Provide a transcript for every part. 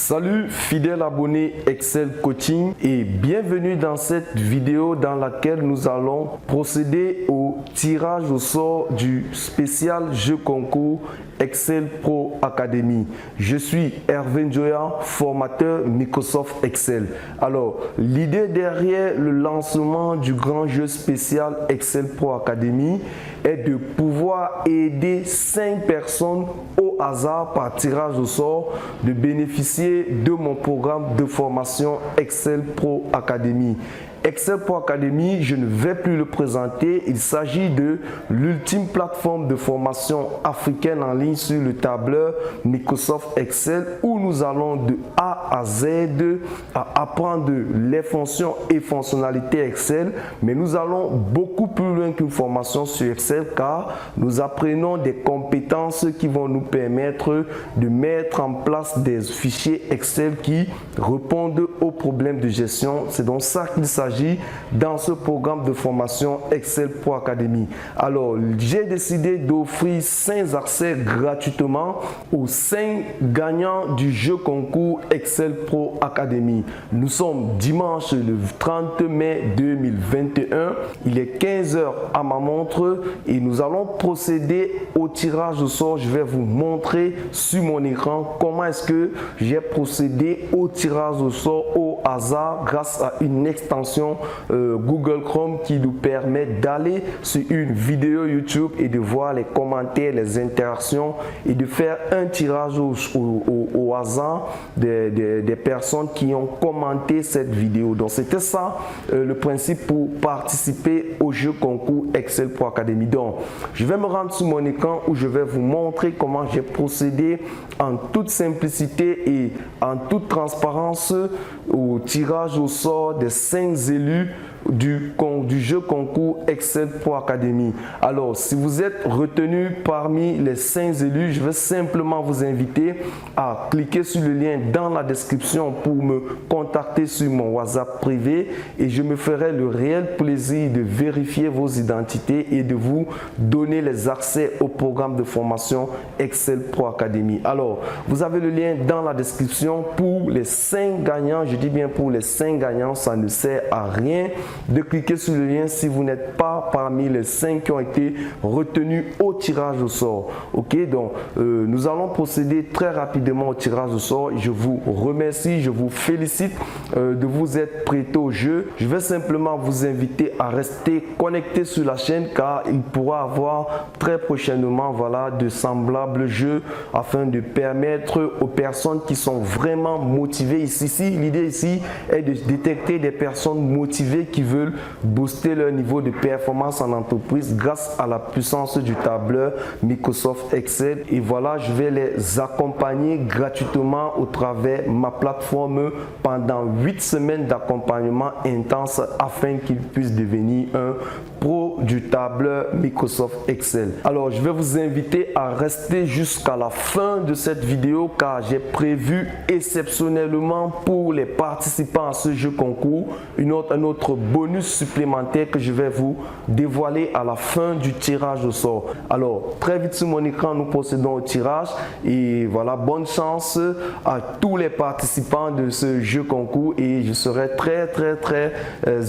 Salut fidèles abonnés Excel Coaching et bienvenue dans cette vidéo dans laquelle nous allons procéder au tirage au sort du spécial jeu concours Excel Pro Academy. Je suis Hervé Njoya, formateur Microsoft Excel. Alors, l'idée derrière le lancement du grand jeu spécial Excel Pro Academy est de pouvoir aider 5 personnes au hasard par tirage au sort de bénéficier de mon programme de formation Excel Pro Academy. Excel Pro Academy, je ne vais plus le présenter. Il s'agit de l'ultime plateforme de formation africaine en ligne sur le tableur Microsoft Excel où nous allons de A à Z à apprendre les fonctions et fonctionnalités Excel. Mais nous allons beaucoup plus loin qu'une formation sur Excel car nous apprenons des compétences qui vont nous permettre de mettre en place des fichiers Excel qui répondent aux problèmes de gestion. C'est donc ça qu'il s'agit dans ce programme de formation Excel Pro Academy. Alors, j'ai décidé d'offrir 5 accès gratuitement aux 5 gagnants du jeu concours Excel Pro Academy. Nous sommes dimanche le 30 mai 2021. Il est 15 h à ma montre et nous allons procéder au tirage au sort. Je vais vous montrer sur mon écran comment est-ce que j'ai procédé au tirage au sort au hasard grâce à une extension Google Chrome qui nous permet d'aller sur une vidéo YouTube et de voir les commentaires, les interactions et de faire un tirage au hasard des personnes qui ont commenté cette vidéo. Donc c'était ça le principe pour participer au jeu concours Excel Pro Academy. Donc je vais me rendre sur mon écran où je vais vous montrer comment j'ai procédé en toute simplicité et en toute transparence au tirage au sort des 5 élus du jeu concours Excel Pro Academy. Alors, si vous êtes retenu parmi les 5 élus, je vais simplement vous inviter à cliquer sur le lien dans la description pour me contacter sur mon WhatsApp privé et je me ferai le réel plaisir de vérifier vos identités et de vous donner les accès au programme de formation Excel Pro Academy. Alors, vous avez le lien dans la description pour les 5 gagnants. Je dis bien pour les 5 gagnants, ça ne sert à rien de cliquer sur le lien si vous n'êtes pas parmi les 5 qui ont été retenus au tirage au sort. Ok, donc nous allons procéder très rapidement au tirage au sort. Je vous remercie, je vous félicite de vous être prêté au jeu. Je vais simplement vous inviter à rester connecté sur la chaîne car il pourra avoir très prochainement de semblables jeux afin de permettre aux personnes qui sont vraiment motivées ici. L'idée ici est de détecter des personnes motivées qui veulent booster leur niveau de performance en entreprise grâce à la puissance du tableur Microsoft Excel. Et voilà, je vais les accompagner gratuitement au travers ma plateforme pendant 8 semaines d'accompagnement intense afin qu'ils puissent devenir un pro du tableur Microsoft Excel. Alors, je vais vous inviter à rester jusqu'à la fin de cette vidéo car j'ai prévu exceptionnellement pour les participants à ce jeu concours un autre bonus supplémentaire que je vais vous dévoiler à la fin du tirage au sort. Alors, très vite sur mon écran, nous procédons au tirage et voilà, bonne chance à tous les participants de ce jeu concours et je serai très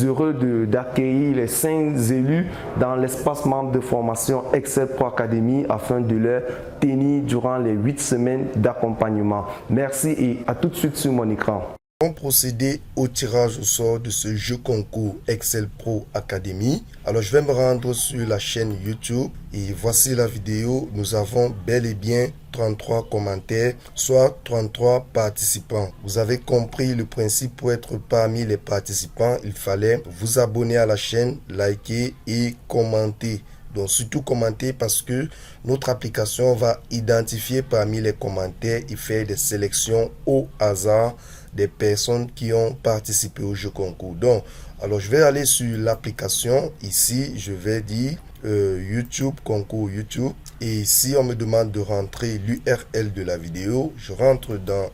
heureux d'accueillir les 5 élus dans l'espace membre de formation Excel Pro Academy afin de leur tenir durant les 8 semaines d'accompagnement. Merci et à tout de suite sur mon écran. On procéder au tirage au sort de ce jeu concours Excel Pro Academy. Alors je vais me rendre sur la chaîne YouTube et voici la vidéo. Nous avons bel et bien 33 commentaires, soit 33 participants. Vous avez compris le principe. Pour être parmi les participants, il fallait vous abonner à la chaîne, liker et commenter. Donc surtout commenter parce que notre application va identifier parmi les commentaires et faire des sélections au hasard des personnes qui ont participé au jeu concours. Donc, alors je vais aller sur l'application. Ici, je vais dire YouTube, concours YouTube. Et ici, on me demande de rentrer l'URL de la vidéo. Je rentre dans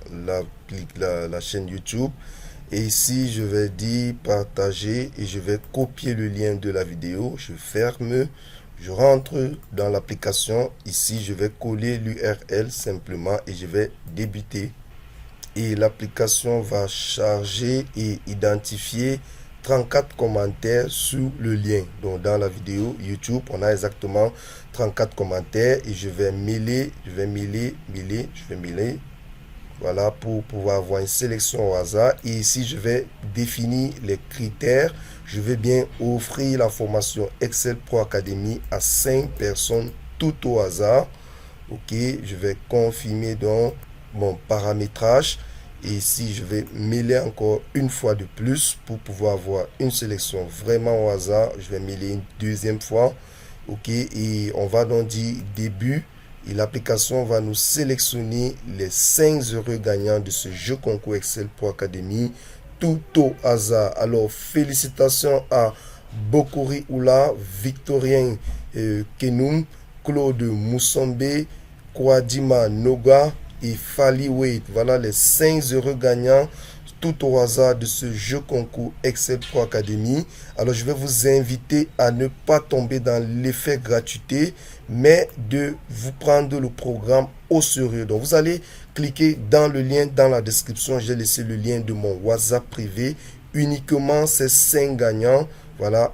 la chaîne YouTube. Et ici, je vais dire partager et je vais copier le lien de la vidéo. Je ferme. Je rentre dans l'application. Ici, je vais coller l'URL simplement et je vais débuter. et l'application va charger et identifier 34 commentaires sous le lien. Donc dans la vidéo YouTube, on a exactement 34 commentaires et je vais mêler. Voilà, pour pouvoir avoir une sélection au hasard. Et ici, je vais définir les critères. Je vais bien offrir la formation Excel Pro Academy à 5 personnes tout au hasard. Ok, je vais confirmer donc mon paramétrage. Et ici, je vais mêler encore une fois de plus pour pouvoir avoir une sélection vraiment au hasard. Je vais mêler une deuxième fois. Ok, et on va donc dire début. Et l'application va nous sélectionner les 5 heureux gagnants de ce jeu concours Excel Pro Academy tout au hasard. Alors, félicitations à Bokori Oula, Victorien Kenoum, Claude Moussombe, Kwadima Noga et Fali Wade. Voilà les 5 heureux gagnants tout au hasard de ce jeu concours Excel Pro Academy. Alors, je vais vous inviter à ne pas tomber dans l'effet gratuité, mais de vous prendre le programme au sérieux. Donc, vous allez cliquer dans le lien dans la description. J'ai laissé le lien de mon WhatsApp privé. Uniquement ces 5 gagnants. Voilà,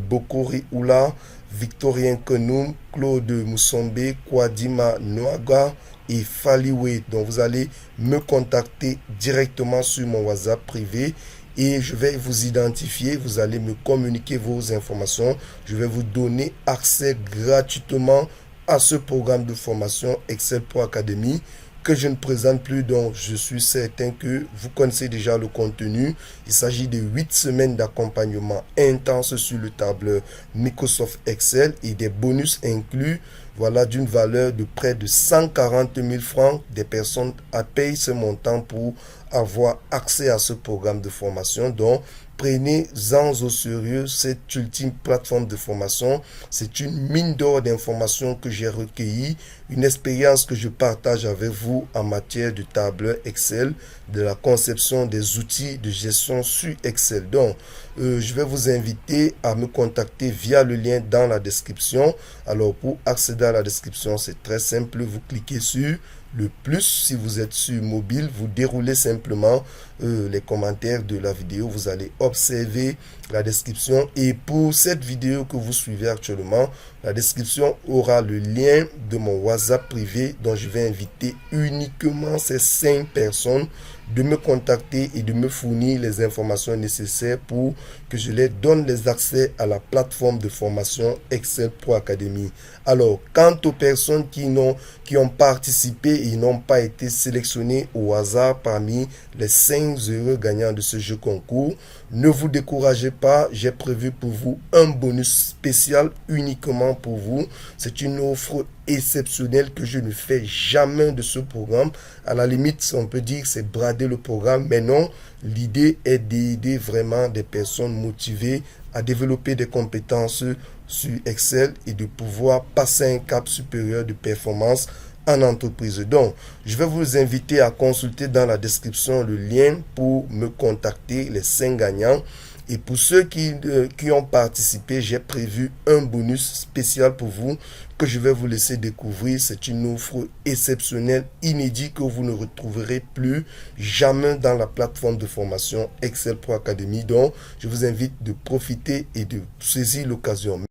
Bokori Oula, Victorien Kenoum, Claude Moussombe, Kwadima Noaga et Faliway. Donc vous allez me contacter directement sur mon WhatsApp privé et je vais vous identifier. Vous allez me communiquer vos informations. Je vais vous donner accès gratuitement à ce programme de formation Excel Pro Academy que je ne présente plus, donc je suis certain que vous connaissez déjà le contenu. Il s'agit de 8 semaines d'accompagnement intense sur le tableur Microsoft Excel et des bonus inclus, voilà, d'une valeur de près de 140 000 francs. Des personnes à payer ce montant pour avoir accès à ce programme de formation. Donc, prenez-en au sérieux cette ultime plateforme de formation. C'est une mine d'or d'informations que j'ai recueillies, une expérience que je partage avec vous en matière de tableur Excel, de la conception des outils de gestion sur Excel. Donc, je vais vous inviter à me contacter via le lien dans la description. Alors, pour accéder à la description, c'est très simple. Vous cliquez sur le plus. Si vous êtes sur mobile, vous déroulez simplement les commentaires de la vidéo. Vous allez observer la description. Et pour cette vidéo que vous suivez actuellement, la description aura le lien de mon WhatsApp privé dont je vais inviter uniquement ces 5 personnes de me contacter et de me fournir les informations nécessaires pour que je les donne les accès à la plateforme de formation Excel Pro Academy. Alors, quant aux personnes qui ont participé et n'ont pas été sélectionnées au hasard parmi les 5 heureux gagnants de ce jeu concours, ne vous découragez pas, j'ai prévu pour vous un bonus spécial uniquement pour vous. C'est une offre exceptionnelle que je ne fais jamais de ce programme. À la limite, on peut dire que c'est brader le programme, mais non, l'idée est d'aider vraiment des personnes motivées à développer des compétences sur Excel et de pouvoir passer un cap supérieur de performance en entreprise. Donc, je vais vous inviter à consulter dans la description le lien pour me contacter, les 5 gagnants. Et pour ceux qui ont participé, j'ai prévu un bonus spécial pour vous que je vais vous laisser découvrir. C'est une offre exceptionnelle, inédite, que vous ne retrouverez plus jamais dans la plateforme de formation Excel Pro Academy. Donc, je vous invite de profiter et de saisir l'occasion.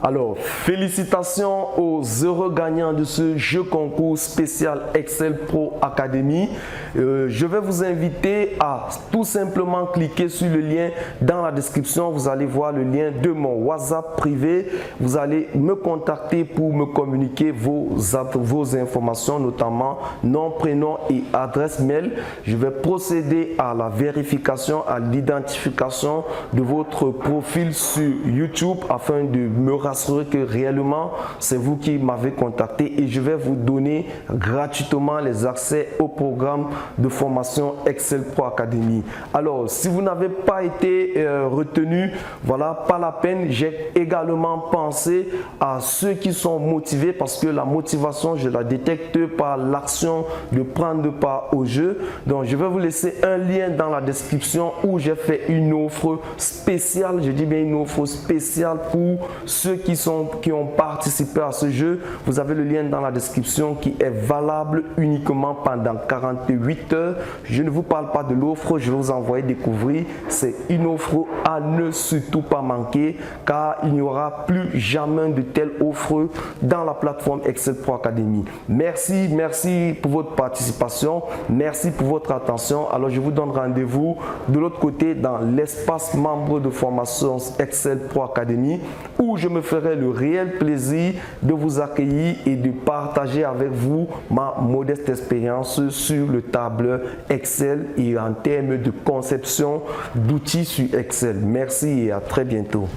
Alors, félicitations aux heureux gagnants de ce jeu concours spécial Excel Pro Academy. Je vais vous inviter à tout simplement cliquer sur le lien dans la description. Vous allez voir le lien de mon WhatsApp privé. Vous allez me contacter pour me communiquer vos informations, notamment nom, prénom et adresse mail. Je vais procéder à la vérification, à l'identification de votre profil sur YouTube afin de me rassurer que réellement c'est vous qui m'avez contacté et je vais vous donner gratuitement les accès au programme de formation Excel Pro Academy. Alors, si vous n'avez pas été retenu, voilà, pas la peine. J'ai également pensé à ceux qui sont motivés parce que la motivation, je la détecte par l'action de prendre part au jeu. Donc, je vais vous laisser un lien dans la description où j'ai fait une offre spéciale. Je dis bien une offre spéciale pour ceux ceux qui ont participé à ce jeu, vous avez le lien dans la description qui est valable uniquement pendant 48 heures. Je ne vous parle pas de l'offre, je vais vous envoyer découvrir. C'est une offre à ne surtout pas manquer car il n'y aura plus jamais de telle offre dans la plateforme Excel Pro Academy. Merci pour votre participation, merci pour votre attention. Alors je vous donne rendez-vous de l'autre côté dans l'espace membre de formation Excel Pro Academy où je me ferai le réel plaisir de vous accueillir et de partager avec vous ma modeste expérience sur le tableur Excel et en termes de conception d'outils sur Excel. Merci et à très bientôt.